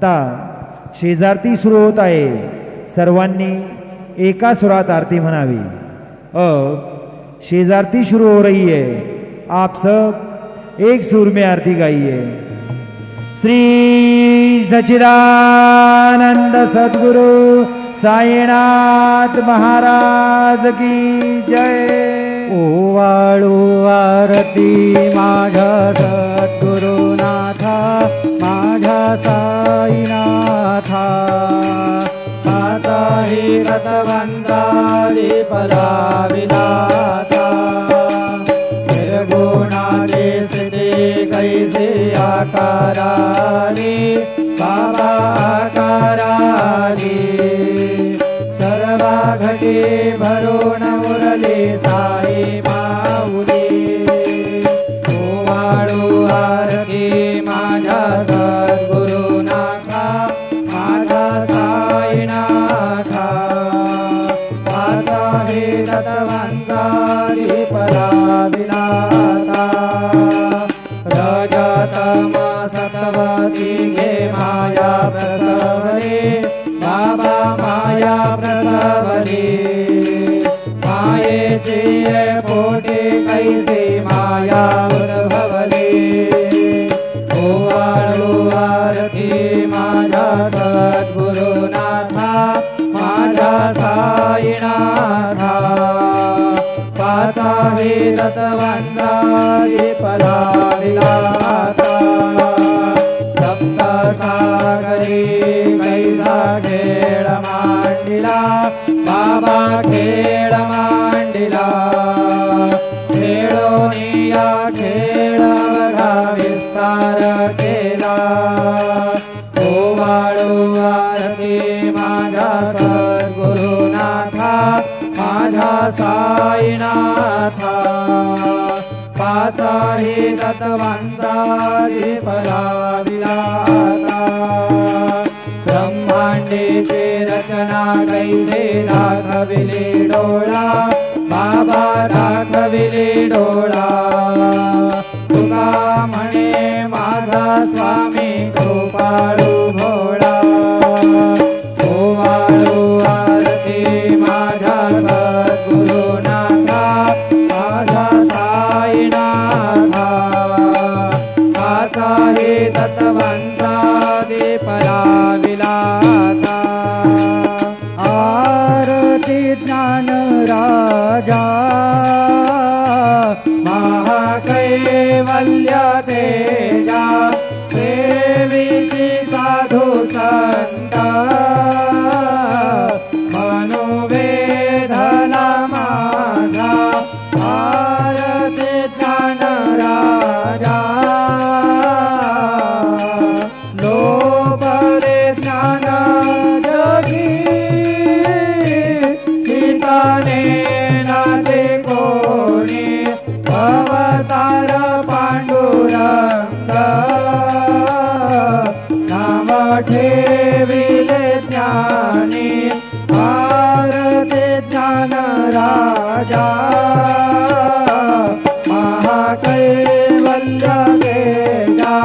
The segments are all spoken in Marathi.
आता शेजारती सुरू होत आहे. सर्वांनी एका सुरात आरती म्हणावी. शेजारती शुरू हो रही है, आप सब एक सुर में आरती गाइए. श्री सच्चिदानंद सद्गुरु साईनाथ महाराज की जय. ओवाळू आरती माझ्या सद्गुरुनाथा, माझ्या साईनाथा. आता ही तत्वंतारी पदाविलाता, निर्गुणाची स्थिती कैसी आकाराली, बाबा आकाराली. सर्वा घटी भरून मुरली साई माऊली. ओवाळू आरती माझ्या सद्गुरुनाथा, माझ्या साईनाथा. आता हे तत्वंतारी पराविलाता, रजतम सत्वती घे माया प्रसवली, बाबा माया प्रसवली. मायेची पोटी कैसी माया उद्भवली. ओवाळू आरती माझ्या सद्गुरुनाथा, माझ्या साईनाथा. पाचावी तत्वंतारी पदाविलाता, सप्त सागरी कैसा खेळ मांडिला, बाबा खेळ मांडिला. खेळोनिया खेळ बघा विस्तार केला. ओवाळू आरती माझ्या सद्गुरुनाथा, माझ्या साईनाथा. पाचाही तत्वंतारी पदाविलाता, ब्रह्मांडीची रचना कैसे दाखविली डोळा, बाबा दाखविली डोळा. तुका म्हणे माझा स्वामी कृपाळू भोळा. ओवाळू आरती माझ्या सद्गुरुनाथा, माझ्या साईनाथा. पाचाही तत्वंतारी पराविलाता, आरती ज्ञान राजा, महाकैवल्य तेजा. सेविची साधू संत, मनोवेधना माझा. आरती ज्ञान राजा, लोभरे ज्ञान जगी. हिताने नाते कोणी, अवतार पांडुरंग. नाम ठेविले ज्ञानी, आरती ज्ञान राजा. महाकैवल्य तेजा,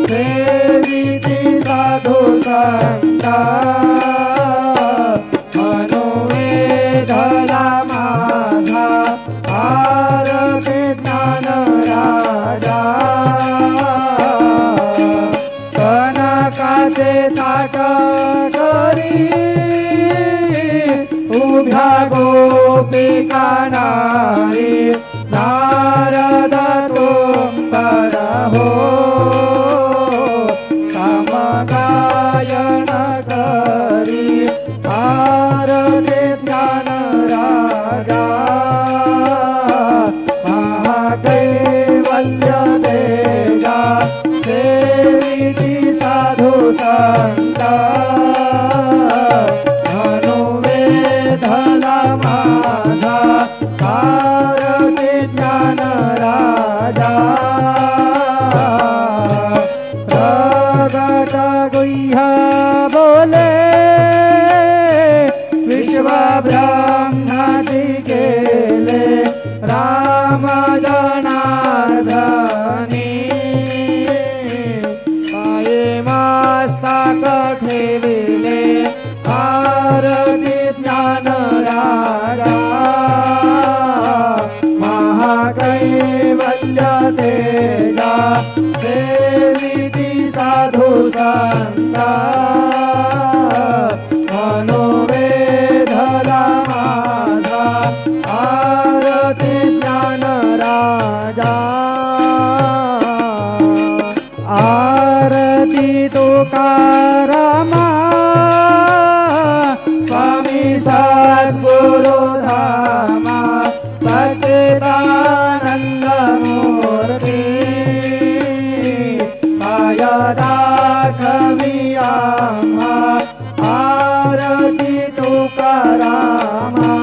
सेविती साधू संत. मनोवेधला माझा, आरती ज्ञान राजा. कनकाचे ताट करी, उभ्या गोपिका नारी. नारद तुंबर हो, समगायन करी. आरती ज्ञान राजा, महाकैवल्य तेजा. सेविती साधू संत, मनोवेधला माझा. आरती ज्ञान राजा. प्रगट गुह्य बोले, विश्व ब्रह्मादि केले. राम जनार्दनी, पाये मस्तक ठेविले आरती ज्ञान राजा महाकैवल्य तेजा सेविती साधू संता मनोवेधला माझा आरती ज्ञान राजा आरती तुकारामा स्वामी सद्गुरु धामा सच्चिदानंद मूर्ती पाय दाखवी आम्हा आरती तुकारामा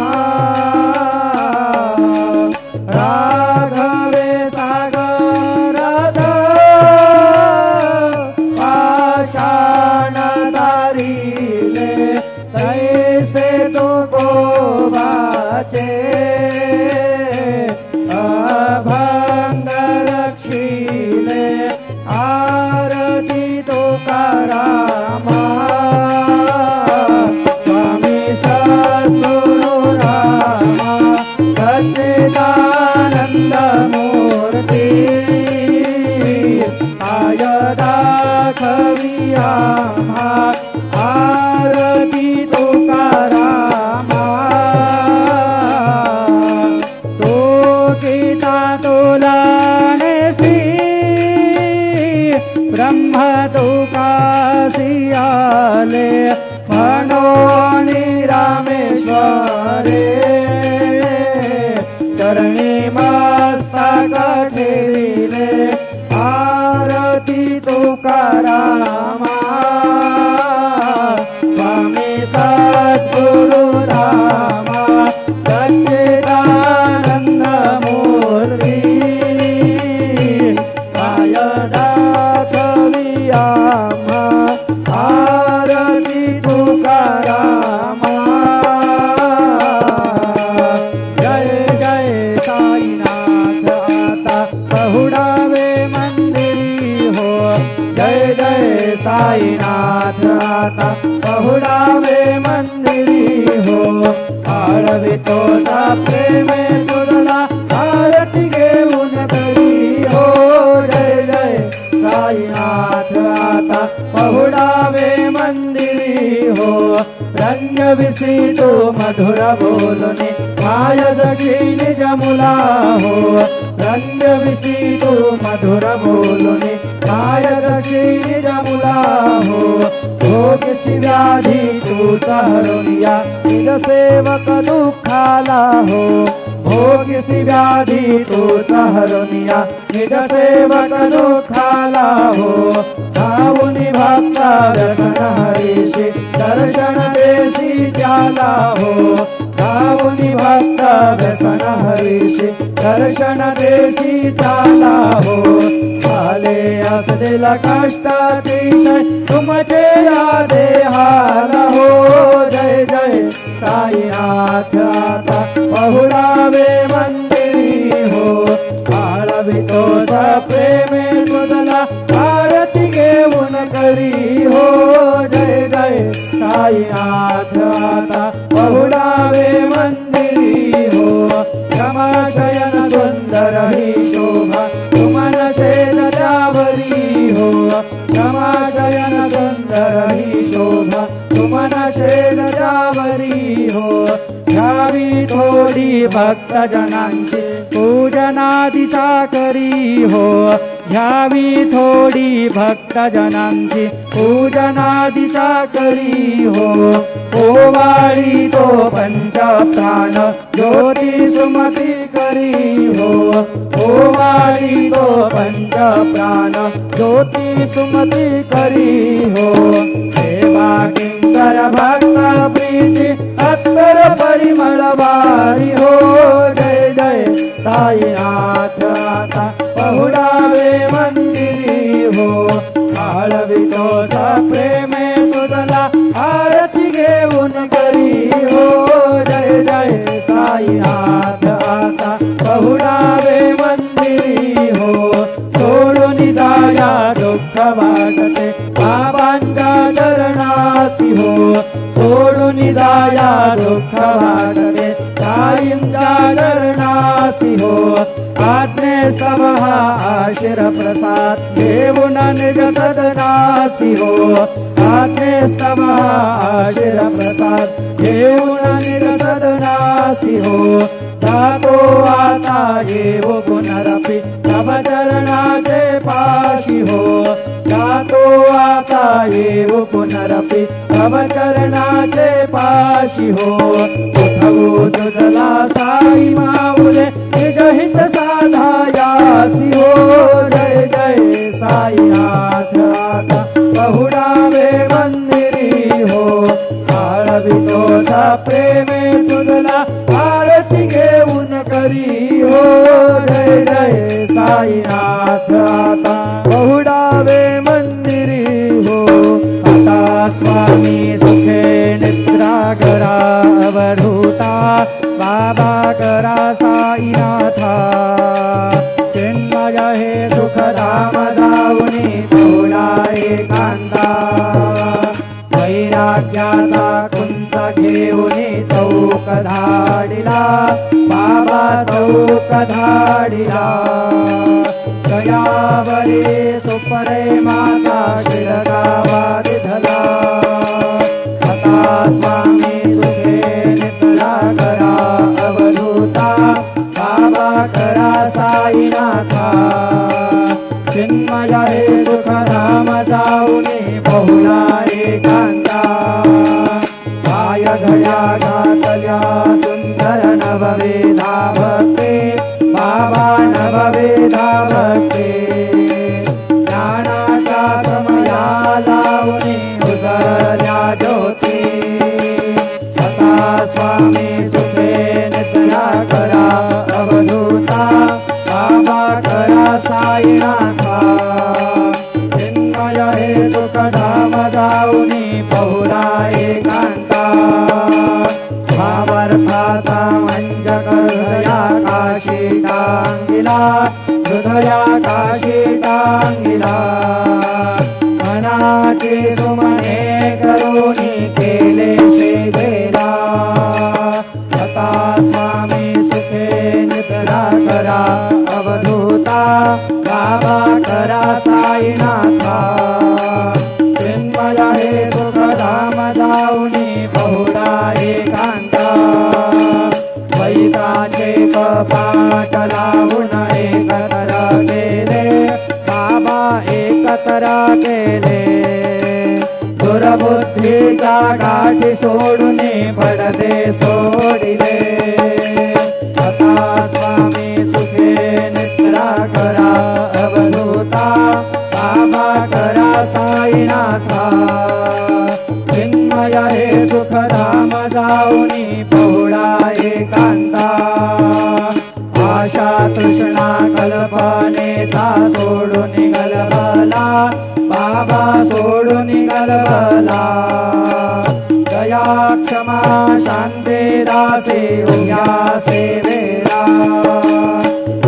राघवे सागरद पाषाण तारिले तैसे तुको वाचे अभंग रक्षिले आरती तुकारामा स्वामी सद्गुरु रामा सच्चिदानंद मूर्ती आय दाखवी आम्हा आरती तुकारामा तो गीता तुलानेसी ब्रह्म तुकासी आले मनोनी रामेश्वरे चरणी मस्तक ठेविले आरती तुकारामा स्वामी सद्गुरु धामा सच्चिदानंद मूर्ती पाय दाखवी आम्हा आरती तुकारामा जय जय साईनाथ आता पहुडावे मंदिरी हो जय जय साईनाथ आता पहुडावे मंदिरी हो आळवितो सा प्रेमे तुझला आरती घेऊन तरी हो जय जय साईनाथ आता पहुडावे मंदिरी हो रंग विसितो मधुर बोलणे माय जशी निज मुला हो रंग विसितो मधुर बोलणे माय जशी निज मुला हो भोग व्याधी तू हरुनिया निज सेवक दुःखाला हो भोग व्याधी तू हरुनिया निज सेवक दुःखाला हो धावुनी भक्त व्यसन हरीशी दर्शन देसी त्याला हो धावुनी भक्त व्यसन हरीशी दर्शन देसी त्याला हो आले असलेला कष्ट अतिशय तुमचे या देहाला हो जय जय साईनाथ आता पहुडावे मंदिरी हो आळवितो सा प्रेमे तुझला आरती घेऊन करी हो जय जय साईनाथ आता पहुडावे मंदिरी हो क्षमाशयन सुंदर ही शोभा तुमन शेद त्यावरी हो क्षमाशयन सुंदर ही शोभा तुमन शेद त्यावरी हो घ्यावी थोडी भक्त जनांची पूजनादिचा करी हो घ्यावी थोडी भक्त जनांची पूजनादिचा करी हो ओवाळी तो पंच प्राण ज्योती सुमती करी हो ओवाळी तो पंच प्राण ज्योती सुमती करी हो सेवा किंकर भक्त प्रीती अत्तर परिमळ वारी हो जय जय साईनाथ आता पहुडावे मंदिरी हो आळवितो सा प्रेमे तुझला आरती घेऊन करी हो जय जय साईनाथ आता पहुडावे मंदिरी हो सोडून जाया दुःख वाटते बाबांच्या करणासी हो सोडून जाया दुःख वाटते साईंच्या चरणासी हो आज्ञे सभा आशीर प्रसाद घेऊन निज सदनासी हो आज्ञे सभा आशीर प्रसाद घेऊन निज सदनासी हो जातो आता येऊ पुनरपि तव चरणाचे पाशी हो जातो आता येऊ पुनरपि तव चरणाचे पाशी हो उठवू तुझला साई माऊले निज हित साधायासी हो जय जय साईनाथ आता पहुडावे मंदिरी हो आळवितोचा प्रेमे तुझला आरती घेऊन करी हो जय जय साईनाथ आता पहुडावे मंदिरी हो आता स्वामी सुखे निद्रा करा अवधूता बाबा करा साईनाथा चिन्मय हे सुखधाम जाऊनी पहुडा एकांता वैराग्याचा कुंच घेऊनी चौक धाडिला बाबा चौक धाडिला गयावरी सुप्रेमाचा शिरगावा दिधला आता स्वामी सुखे निद्रा करा अवधूता बाबा करा साईनाथा चिन्मय हे सुखधाम जाऊनी बहुला एकांता पाय धड्या घातल्या सुंदर नववेदा भक्ते बाबा नववेदा भक्ते ज्ञानाचा समया लावणी उजळल्या ज्योती आता स्वामी सुखे निद्रा करा अवधूता बाबा करा साईनाथा चिन्मय हे सुखधाम जाऊनी बहुला एकांता भावार्थाचा मंजक हृदया काशी टांगिला हृदया काशी टांगिला मनाचे सुमने करुणी केले शेजेला आता स्वामी सुखे निद्रा करा अवधूता बाबा करा साईनाथा चिन्मय हे सुखधाम जाऊनी बहुला एकांता वैताचे कपाट लावून एकत्र केले बाबा एकत्र केले दुर्बुद्धीचा गाठी सोडून पडदे सोडिले आता स्वामी सुखे निद्रा करा अवधूता बाबा करा साईनाथा चिन्मय हे सुखधाम जाऊनी बहुला एकांता आशा तृष्णा कल्पनेचा सोडून गलबला बाबा सोडून गलबला दया क्षमा शांती दासे उया सेवेला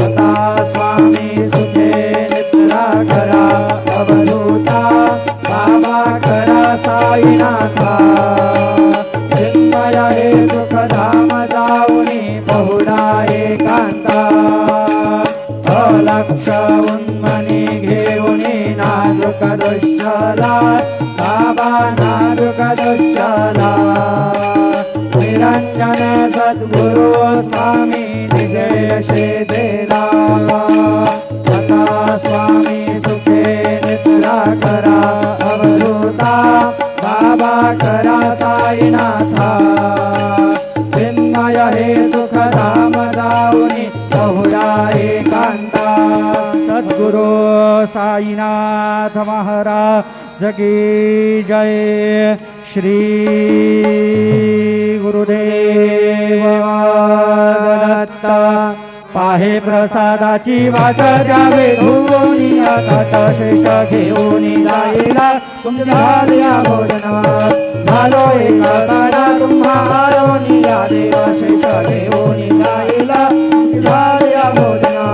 आता स्वामी सुखे निद्रा करा अवधूता बाबा करा साईनाथा चिन्मय हे सुखधाम जाऊनी बहुला एकांता अलक्ष उन्मनी घेऊनी नाजुक दुष्यला बाबा नाजुक दुष्यला निरंजन सद्गुरु स्वामी निजय शेजेला आता स्वामी सुखे निद्रा करा अवधूता बाबा करा साईनाथा चिन्मय हे सुखधाम जाऊनी बहुला एकांता सद्गुरु साईनाथ महाराज की जय श्री गुरुदेव दत्ता पाहे प्रसादाची वाट द्यावे धुवोनी आता श्रेष्ठ घेऊनी जाईला तुमच्या भोजना झालो एका साडा तुम्हा आरोनी या देवा श्रेष्ठ घेऊनी जाईला तुमच्या भोजना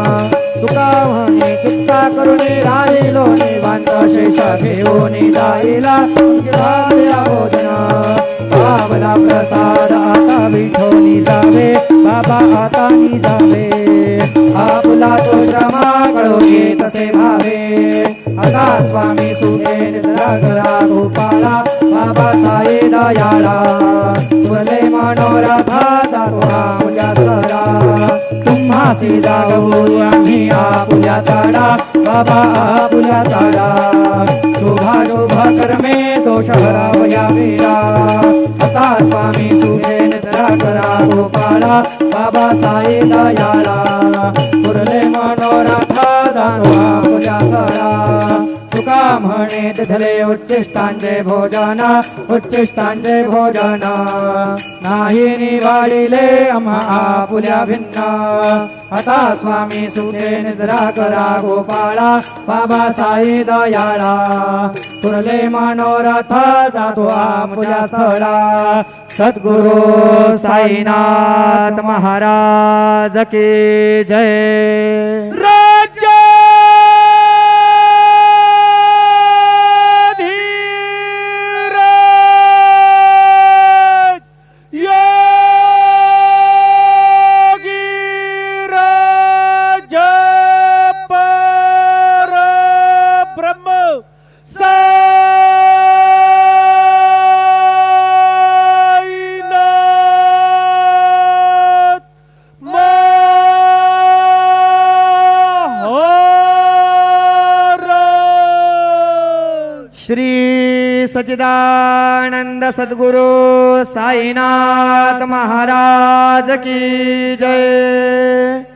तुका म्हणे चित्ता करुणी राहिलो निवांत शेष घेऊनी जाईला तुमच्या भोजना जावे आपुला तो श्रमा कळोगे तसे भावे आता स्वामी सुखे निद्रा करा गोपाळा बाबा साई दयाळा तुरले मनोरथाचा तुरा मुझ्या सरा तुम्हासी जागवू आम्ही आपुल्या ताडा बाबा आपुल्या ताडा शुभा शुभ कर्मे दोष हरावया वीरा आता स्वामी सुखे निद्रा करा गोपाळा बाबा साई दयाळा पुरले मनोरथा दानवा पूजा सरा तुका म्हणे तिथले उच्चिष्टांचे भोजना उच्चिष्टांचे भोजना नाही निवाडिले आम्हा आपुल्या भिन्न आता स्वामी सुखे निद्रा करा गोपाळा बाबा साई दयाळा पुरले मनोरथ जातो आमच्या स्थळा सद्गुरु साईनाथ महाराज की जय श्री सच्चिदानंद सद्गुरु साईनाथ महाराज की जय।